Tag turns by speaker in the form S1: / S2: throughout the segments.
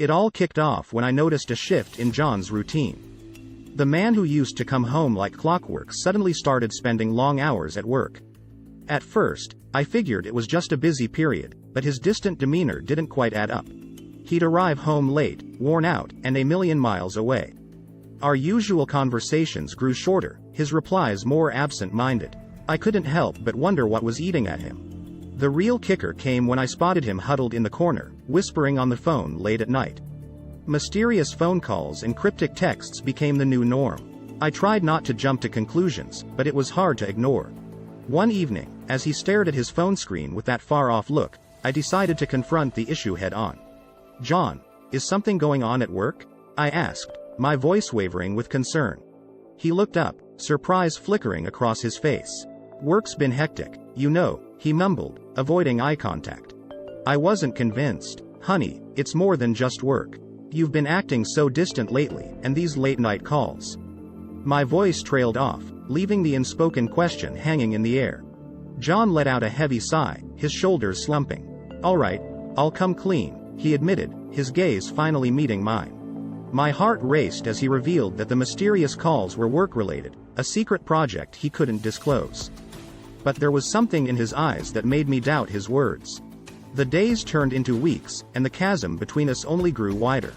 S1: It all kicked off when I noticed a shift in John's routine. The man who used to come home like clockwork suddenly started spending long hours at work. At first, I figured it was just a busy period, but his distant demeanor didn't quite add up. He'd arrive home late, worn out, and a million miles away. Our usual conversations grew shorter, his replies more absent-minded. I couldn't help but wonder what was eating at him. The real kicker came when I spotted him huddled in the corner, whispering on the phone late at night. Mysterious phone calls and cryptic texts became the new norm. I tried not to jump to conclusions, but it was hard to ignore. One evening, as he stared at his phone screen with that far-off look, I decided to confront the issue head-on. "John, is something going on at work?" I asked, my voice wavering with concern. He looked up, surprise flickering across his face. "Work's been hectic, you know," he mumbled, avoiding eye contact. I wasn't convinced. "Honey, it's more than just work. You've been acting so distant lately, and these late-night calls." My voice trailed off, leaving the unspoken question hanging in the air. John let out a heavy sigh, his shoulders slumping. "All right, I'll come clean," he admitted, his gaze finally meeting mine. My heart raced as he revealed that the mysterious calls were work-related, a secret project he couldn't disclose. But there was something in his eyes that made me doubt his words. The days turned into weeks, and the chasm between us only grew wider.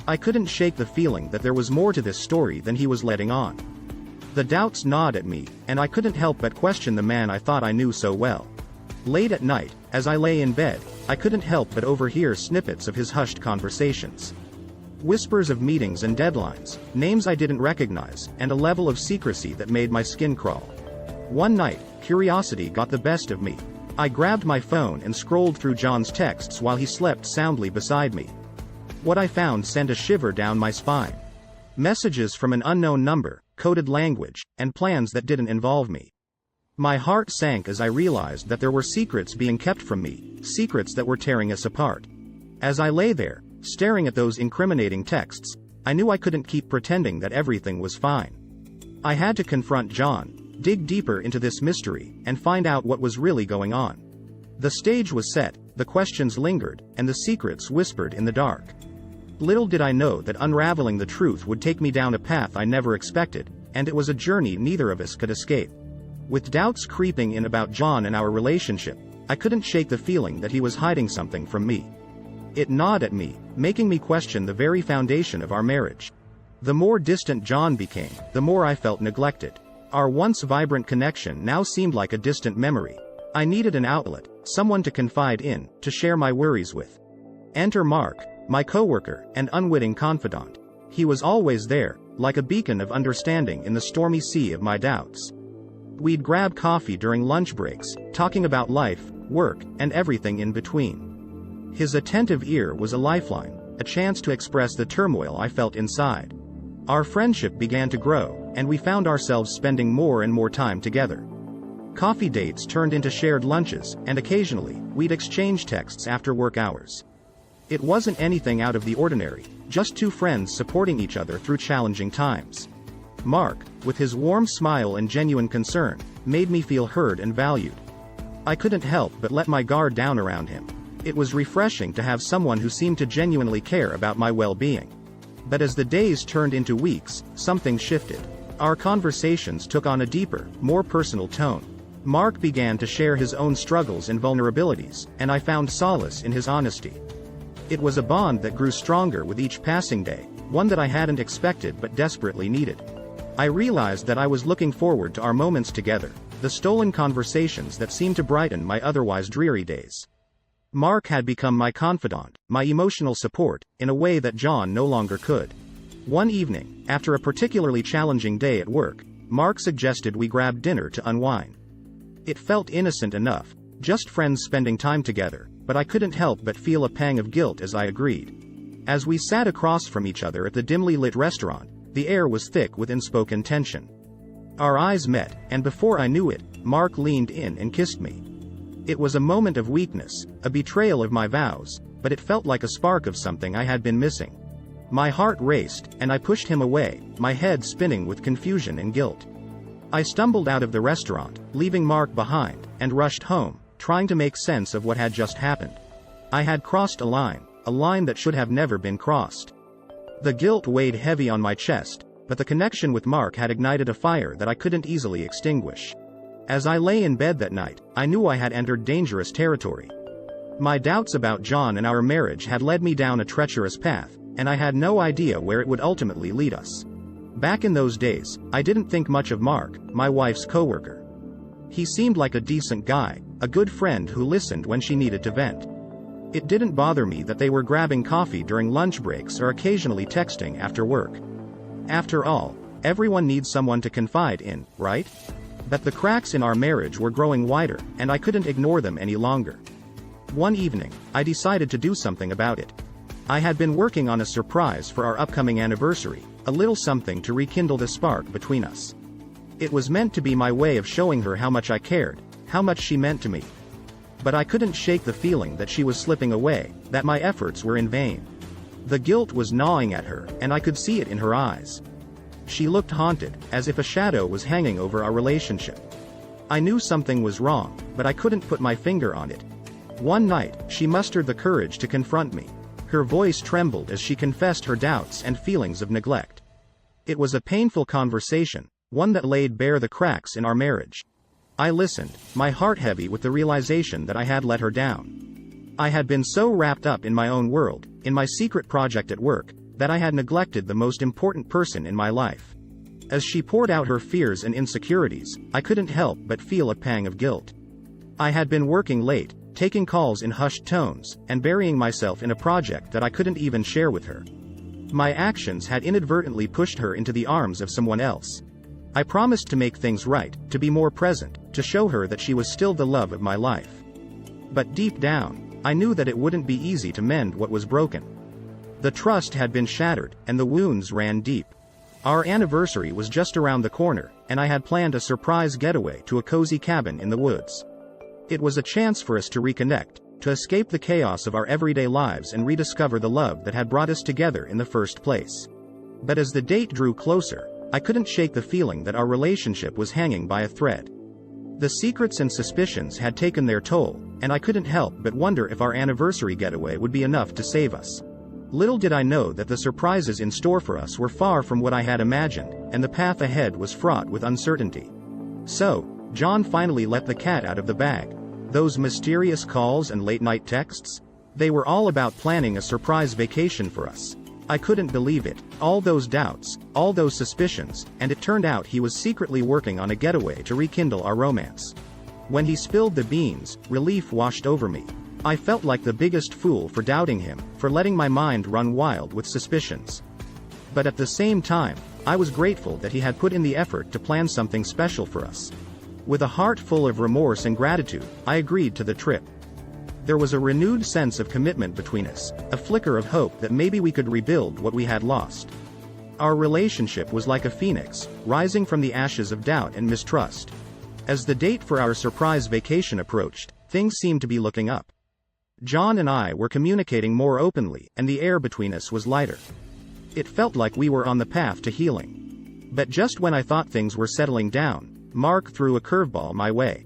S1: I couldn't shake the feeling that there was more to this story than he was letting on. The doubts gnawed at me, and I couldn't help but question the man I thought I knew so well. Late at night, as I lay in bed, I couldn't help but overhear snippets of his hushed conversations. Whispers of meetings and deadlines, names I didn't recognize, and a level of secrecy that made my skin crawl. One night, curiosity got the best of me. I grabbed my phone and scrolled through John's texts while he slept soundly beside me. What I found sent a shiver down my spine. Messages from an unknown number, coded language, and plans that didn't involve me. My heart sank as I realized that there were secrets being kept from me, secrets that were tearing us apart. As I lay there, staring at those incriminating texts, I knew I couldn't keep pretending that everything was fine. I had to confront John, dig deeper into this mystery, and find out what was really going on. The stage was set, the questions lingered, and the secrets whispered in the dark. Little did I know that unraveling the truth would take me down a path I never expected, and it was a journey neither of us could escape. With doubts creeping in about John and our relationship, I couldn't shake the feeling that he was hiding something from me. It gnawed at me, making me question the very foundation of our marriage. The more distant John became, the more I felt neglected. Our once vibrant connection now seemed like a distant memory. I needed an outlet, someone to confide in, to share my worries with. Enter Mark, my coworker and unwitting confidant. He was always there, like a beacon of understanding in the stormy sea of my doubts. We'd grab coffee during lunch breaks, talking about life, work, and everything in between. His attentive ear was a lifeline, a chance to express the turmoil I felt inside. Our friendship began to grow, and we found ourselves spending more and more time together. Coffee dates turned into shared lunches, and occasionally, we'd exchange texts after work hours. It wasn't anything out of the ordinary, just two friends supporting each other through challenging times. Mark, with his warm smile and genuine concern, made me feel heard and valued. I couldn't help but let my guard down around him. It was refreshing to have someone who seemed to genuinely care about my well-being. But as the days turned into weeks, something shifted. Our conversations took on a deeper, more personal tone. Mark began to share his own struggles and vulnerabilities, and I found solace in his honesty. It was a bond that grew stronger with each passing day, one that I hadn't expected but desperately needed. I realized that I was looking forward to our moments together, the stolen conversations that seemed to brighten my otherwise dreary days. Mark had become my confidant, my emotional support, in a way that John no longer could. One evening, after a particularly challenging day at work, Mark suggested we grab dinner to unwind. It felt innocent enough, just friends spending time together, but I couldn't help but feel a pang of guilt as I agreed. As we sat across from each other at the dimly lit restaurant, the air was thick with unspoken tension. Our eyes met, and before I knew it, Mark leaned in and kissed me. It was a moment of weakness, a betrayal of my vows, but it felt like a spark of something I had been missing. My heart raced, and I pushed him away, my head spinning with confusion and guilt. I stumbled out of the restaurant, leaving Mark behind, and rushed home, trying to make sense of what had just happened. I had crossed a a line that should have never been crossed. The guilt weighed heavy on my chest, but the connection with Mark had ignited a fire that I couldn't easily extinguish. As I lay in bed that night, I knew I had entered dangerous territory. My doubts about John and our marriage had led me down a treacherous path, and I had no idea where it would ultimately lead us. Back in those days, I didn't think much of Mark, my wife's coworker. He seemed like a decent guy, a good friend who listened when she needed to vent. It didn't bother me that they were grabbing coffee during lunch breaks or occasionally texting after work. After all, everyone needs someone to confide in, right? But the cracks in our marriage were growing wider, and I couldn't ignore them any longer. One evening, I decided to do something about it. I had been working on a surprise for our upcoming anniversary, a little something to rekindle the spark between us. It was meant to be my way of showing her how much I cared, how much she meant to me. But I couldn't shake the feeling that she was slipping away, that my efforts were in vain. The guilt was gnawing at her, and I could see it in her eyes. She looked haunted, as if a shadow was hanging over our relationship. I knew something was wrong, but I couldn't put my finger on it. One night, she mustered the courage to confront me. Her voice trembled as she confessed her doubts and feelings of neglect. It was a painful conversation, one that laid bare the cracks in our marriage. I listened, my heart heavy with the realization that I had let her down. I had been so wrapped up in my own world, in my secret project at work, that I had neglected the most important person in my life. As she poured out her fears and insecurities, I couldn't help but feel a pang of guilt. I had been working late, taking calls in hushed tones, and burying myself in a project that I couldn't even share with her. My actions had inadvertently pushed her into the arms of someone else. I promised to make things right, to be more present, to show her that she was still the love of my life. But deep down, I knew that it wouldn't be easy to mend what was broken. The trust had been shattered, and the wounds ran deep. Our anniversary was just around the corner, and I had planned a surprise getaway to a cozy cabin in the woods. It was a chance for us to reconnect, to escape the chaos of our everyday lives and rediscover the love that had brought us together in the first place. But as the date drew closer, I couldn't shake the feeling that our relationship was hanging by a thread. The secrets and suspicions had taken their toll, and I couldn't help but wonder if our anniversary getaway would be enough to save us. Little did I know that the surprises in store for us were far from what I had imagined, and the path ahead was fraught with uncertainty. So, John finally let the cat out of the bag. Those mysterious calls and late-night texts? They were all about planning a surprise vacation for us. I couldn't believe it. All those doubts, all those suspicions, and it turned out he was secretly working on a getaway to rekindle our romance. When he spilled the beans, relief washed over me. I felt like the biggest fool for doubting him, for letting my mind run wild with suspicions. But at the same time, I was grateful that he had put in the effort to plan something special for us. With a heart full of remorse and gratitude, I agreed to the trip. There was a renewed sense of commitment between us, a flicker of hope that maybe we could rebuild what we had lost. Our relationship was like a phoenix, rising from the ashes of doubt and mistrust. As the date for our surprise vacation approached, things seemed to be looking up. John and I were communicating more openly, and the air between us was lighter. It felt like we were on the path to healing. But just when I thought things were settling down, Mark threw a curveball my way.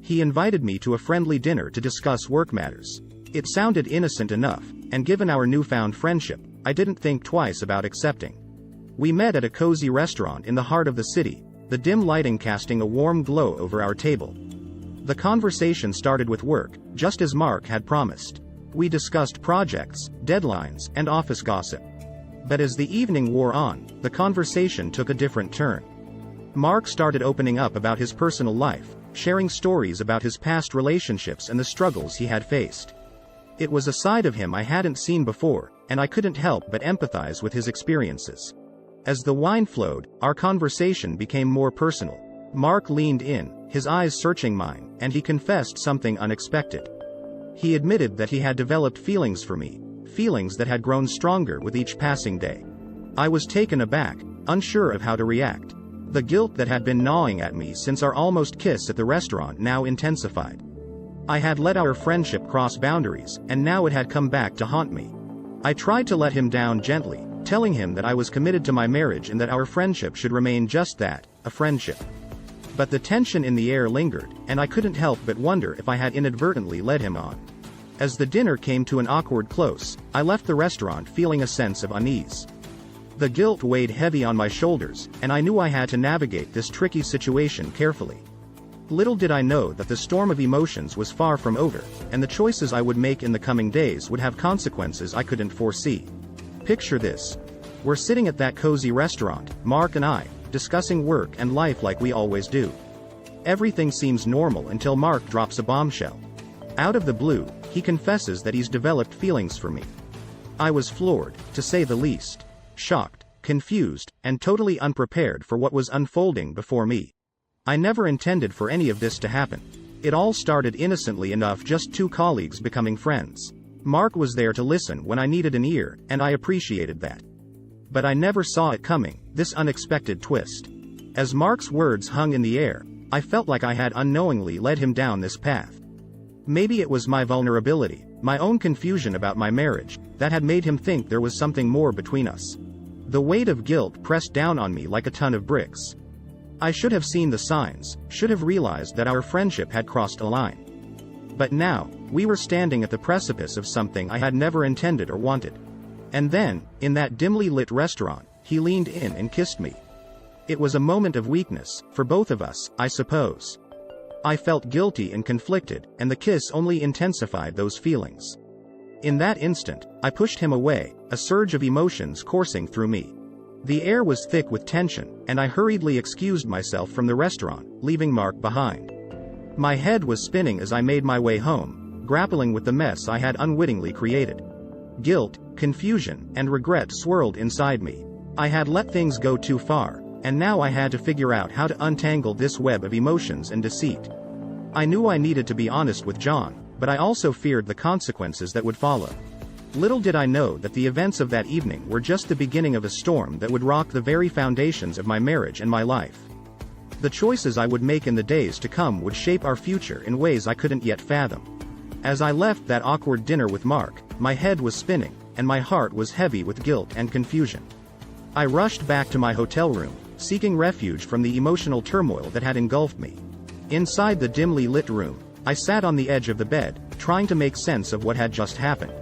S1: He invited me to a friendly dinner to discuss work matters. It sounded innocent enough, and given our newfound friendship, I didn't think twice about accepting. We met at a cozy restaurant in the heart of the city, the dim lighting casting a warm glow over our table. The conversation started with work, just as Mark had promised. We discussed projects, deadlines, and office gossip. But as the evening wore on, the conversation took a different turn. Mark started opening up about his personal life, sharing stories about his past relationships and the struggles he had faced. It was a side of him I hadn't seen before, and I couldn't help but empathize with his experiences. As the wine flowed, our conversation became more personal. Mark leaned in, his eyes searching mine, and he confessed something unexpected. He admitted that he had developed feelings for me, feelings that had grown stronger with each passing day. I was taken aback, unsure of how to react. The guilt that had been gnawing at me since our almost kiss at the restaurant now intensified. I had let our friendship cross boundaries, and now it had come back to haunt me. I tried to let him down gently, telling him that I was committed to my marriage and that our friendship should remain just that, a friendship. But the tension in the air lingered, and I couldn't help but wonder if I had inadvertently led him on. As the dinner came to an awkward close, I left the restaurant feeling a sense of unease. The guilt weighed heavy on my shoulders, and I knew I had to navigate this tricky situation carefully. Little did I know that the storm of emotions was far from over, and the choices I would make in the coming days would have consequences I couldn't foresee. Picture this. We're sitting at that cozy restaurant, Mark and I, discussing work and life like we always do. Everything seems normal until Mark drops a bombshell. Out of the blue, he confesses that he's developed feelings for me. I was floored, to say the least. Shocked, confused, and totally unprepared for what was unfolding before me. I never intended for any of this to happen. It all started innocently enough, just two colleagues becoming friends. Mark was there to listen when I needed an ear, and I appreciated that. But I never saw it coming, this unexpected twist. As Mark's words hung in the air, I felt like I had unknowingly led him down this path. Maybe it was my vulnerability, my own confusion about my marriage, that had made him think there was something more between us. The weight of guilt pressed down on me like a ton of bricks. I should have seen the signs, should have realized that our friendship had crossed a line. But now, we were standing at the precipice of something I had never intended or wanted. And then, in that dimly lit restaurant, he leaned in and kissed me. It was a moment of weakness, for both of us, I suppose. I felt guilty and conflicted, and the kiss only intensified those feelings. In that instant, I pushed him away, a surge of emotions coursing through me. The air was thick with tension, and I hurriedly excused myself from the restaurant, leaving Mark behind. My head was spinning as I made my way home, grappling with the mess I had unwittingly created. Guilt, confusion, and regret swirled inside me. I had let things go too far, and now I had to figure out how to untangle this web of emotions and deceit. I knew I needed to be honest with John, but I also feared the consequences that would follow. Little did I know that the events of that evening were just the beginning of a storm that would rock the very foundations of my marriage and my life. The choices I would make in the days to come would shape our future in ways I couldn't yet fathom. As I left that awkward dinner with Mark, my head was spinning, and my heart was heavy with guilt and confusion. I rushed back to my hotel room, seeking refuge from the emotional turmoil that had engulfed me. Inside the dimly lit room, I sat on the edge of the bed, trying to make sense of what had just happened.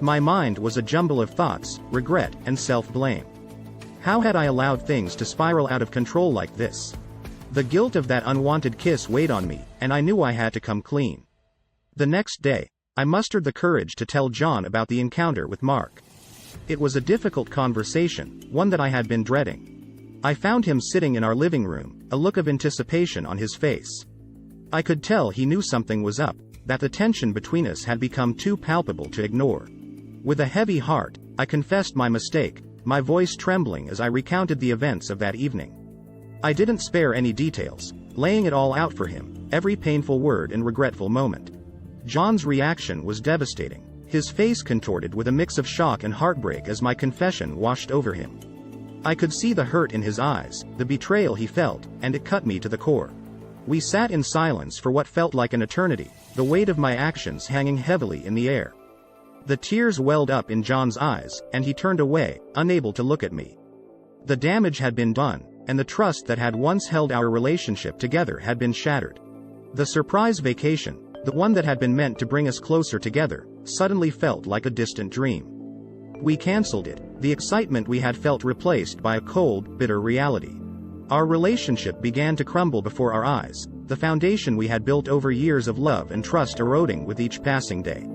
S1: My mind was a jumble of thoughts, regret, and self-blame. How had I allowed things to spiral out of control like this? The guilt of that unwanted kiss weighed on me, and I knew I had to come clean. The next day, I mustered the courage to tell John about the encounter with Mark. It was a difficult conversation, one that I had been dreading. I found him sitting in our living room, a look of anticipation on his face. I could tell he knew something was up, that the tension between us had become too palpable to ignore. With a heavy heart, I confessed my mistake, my voice trembling as I recounted the events of that evening. I didn't spare any details, laying it all out for him, every painful word and regretful moment. John's reaction was devastating, his face contorted with a mix of shock and heartbreak as my confession washed over him. I could see the hurt in his eyes, the betrayal he felt, and it cut me to the core. We sat in silence for what felt like an eternity, the weight of my actions hanging heavily in the air. The tears welled up in John's eyes, and he turned away, unable to look at me. The damage had been done, and the trust that had once held our relationship together had been shattered. The surprise vacation, the one that had been meant to bring us closer together, suddenly felt like a distant dream. We canceled it, the excitement we had felt replaced by a cold, bitter reality. Our relationship began to crumble before our eyes, the foundation we had built over years of love and trust eroding with each passing day.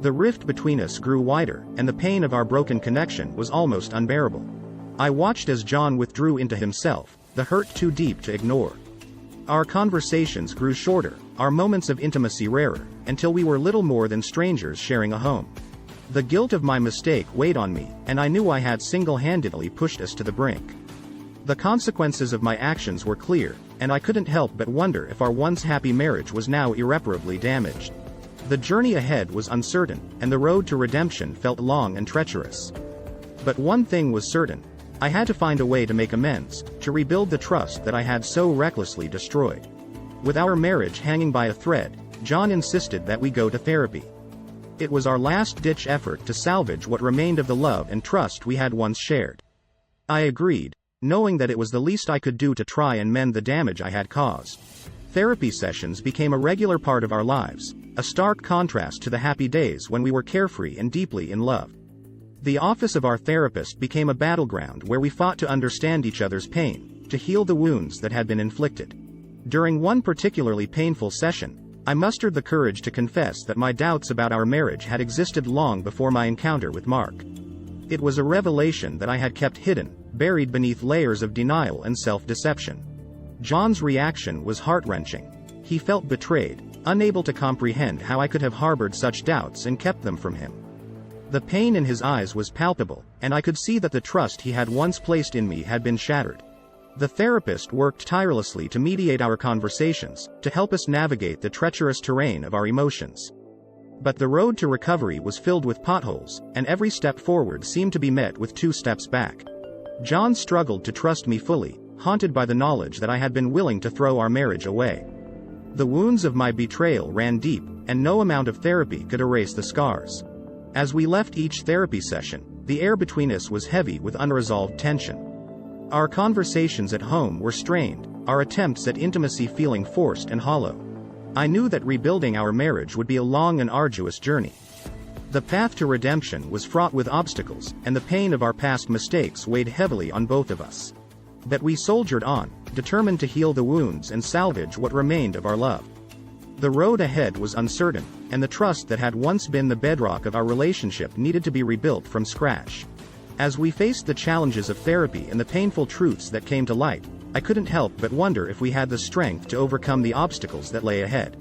S1: The rift between us grew wider, and the pain of our broken connection was almost unbearable. I watched as John withdrew into himself, the hurt too deep to ignore. Our conversations grew shorter, our moments of intimacy rarer, until we were little more than strangers sharing a home. The guilt of my mistake weighed on me, and I knew I had single-handedly pushed us to the brink. The consequences of my actions were clear, and I couldn't help but wonder if our once happy marriage was now irreparably damaged. The journey ahead was uncertain, and the road to redemption felt long and treacherous. But one thing was certain. I had to find a way to make amends, to rebuild the trust that I had so recklessly destroyed. With our marriage hanging by a thread, John insisted that we go to therapy. It was our last-ditch effort to salvage what remained of the love and trust we had once shared. I agreed, knowing that it was the least I could do to try and mend the damage I had caused. therapy sessions became a regular part of our lives, a stark contrast to the happy days when we were carefree and deeply in love. The office of our therapist became a battleground where we fought to understand each other's pain, to heal the wounds that had been inflicted. During one particularly painful session, I mustered the courage to confess that my doubts about our marriage had existed long before my encounter with Mark. It was a revelation that I had kept hidden, buried beneath layers of denial and self-deception. John's reaction was heart-wrenching. He felt betrayed, unable to comprehend how I could have harbored such doubts and kept them from him. The pain in his eyes was palpable, and I could see that the trust he had once placed in me had been shattered. The therapist worked tirelessly to mediate our conversations, to help us navigate the treacherous terrain of our emotions. But the road to recovery was filled with potholes, and every step forward seemed to be met with 2 steps back. John struggled to trust me fully, haunted by the knowledge that I had been willing to throw our marriage away. The wounds of my betrayal ran deep, and no amount of therapy could erase the scars. As we left each therapy session, the air between us was heavy with unresolved tension. Our conversations at home were strained, our attempts at intimacy feeling forced and hollow. I knew that rebuilding our marriage would be a long and arduous journey. The path to redemption was fraught with obstacles, and the pain of our past mistakes weighed heavily on both of us. But we soldiered on, determined to heal the wounds and salvage what remained of our love. The road ahead was uncertain, and the trust that had once been the bedrock of our relationship needed to be rebuilt from scratch. As we faced the challenges of therapy and the painful truths that came to light, I couldn't help but wonder if we had the strength to overcome the obstacles that lay ahead.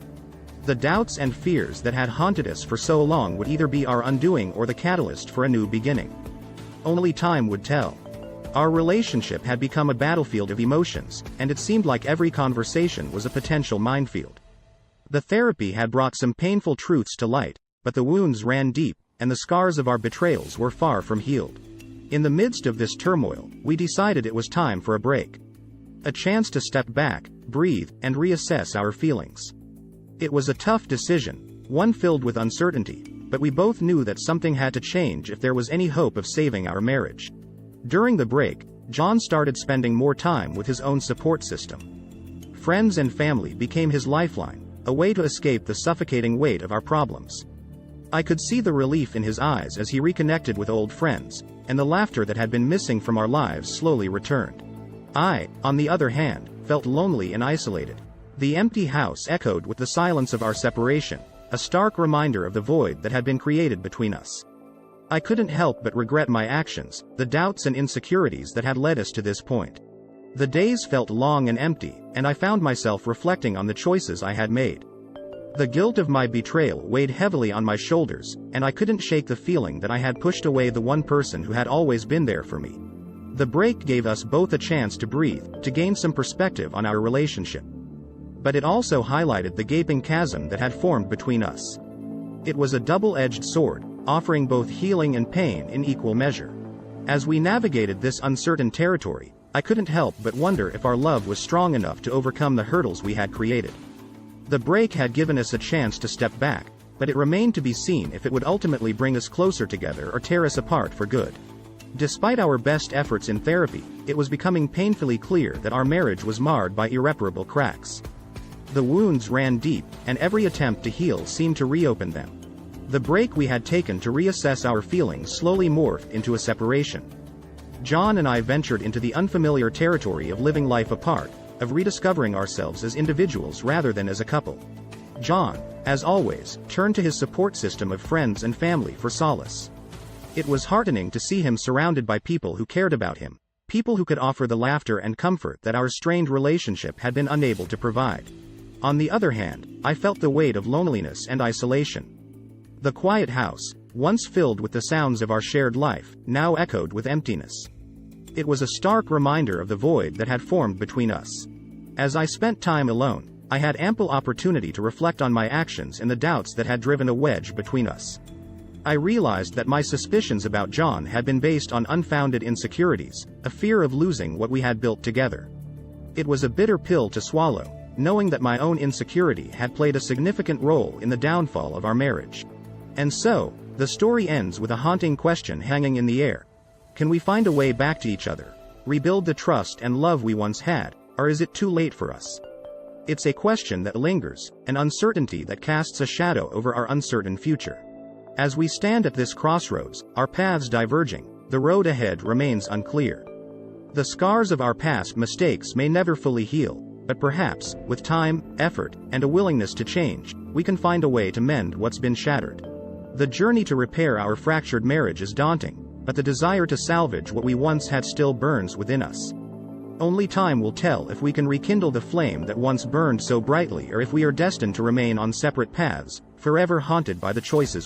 S1: The doubts and fears that had haunted us for so long would either be our undoing or the catalyst for a new beginning. Only time would tell. Our relationship had become a battlefield of emotions, and it seemed like every conversation was a potential minefield. The therapy had brought some painful truths to light, but the wounds ran deep, and the scars of our betrayals were far from healed. In the midst of this turmoil, we decided it was time for a break. A chance to step back, breathe, and reassess our feelings. It was a tough decision, one filled with uncertainty, but we both knew that something had to change if there was any hope of saving our marriage. During the break, John started spending more time with his own support system. Friends and family became his lifeline, a way to escape the suffocating weight of our problems. I could see the relief in his eyes as he reconnected with old friends, and the laughter that had been missing from our lives slowly returned. I, on the other hand, felt lonely and isolated. The empty house echoed with the silence of our separation, a stark reminder of the void that had been created between us. I couldn't help but regret my actions, the doubts and insecurities that had led us to this point. The days felt long and empty, and I found myself reflecting on the choices I had made. The guilt of my betrayal weighed heavily on my shoulders, and I couldn't shake the feeling that I had pushed away the one person who had always been there for me. The break gave us both a chance to breathe, to gain some perspective on our relationship. But it also highlighted the gaping chasm that had formed between us. It was a double-edged sword, offering both healing and pain in equal measure. As we navigated this uncertain territory, I couldn't help but wonder if our love was strong enough to overcome the hurdles we had created. The break had given us a chance to step back, but it remained to be seen if it would ultimately bring us closer together or tear us apart for good. Despite our best efforts in therapy, it was becoming painfully clear that our marriage was marred by irreparable cracks. The wounds ran deep, and every attempt to heal seemed to reopen them. The break we had taken to reassess our feelings slowly morphed into a separation. John and I ventured into the unfamiliar territory of living life apart, of rediscovering ourselves as individuals rather than as a couple. John, as always, turned to his support system of friends and family for solace. It was heartening to see him surrounded by people who cared about him, people who could offer the laughter and comfort that our strained relationship had been unable to provide. On the other hand, I felt the weight of loneliness and isolation. The quiet house, once filled with the sounds of our shared life, now echoed with emptiness. It was a stark reminder of the void that had formed between us. As I spent time alone, I had ample opportunity to reflect on my actions and the doubts that had driven a wedge between us. I realized that my suspicions about John had been based on unfounded insecurities, a fear of losing what we had built together. It was a bitter pill to swallow, knowing that my own insecurity had played a significant role in the downfall of our marriage. And so, the story ends with a haunting question hanging in the air. Can we find a way back to each other, rebuild the trust and love we once had, or is it too late for us? It's a question that lingers, an uncertainty that casts a shadow over our uncertain future. As we stand at this crossroads, our paths diverging, the road ahead remains unclear. The scars of our past mistakes may never fully heal, but perhaps, with time, effort, and a willingness to change, we can find a way to mend what's been shattered. The journey to repair our fractured marriage is daunting, but the desire to salvage what we once had still burns within us. Only time will tell if we can rekindle the flame that once burned so brightly, or if we are destined to remain on separate paths, forever haunted by the choices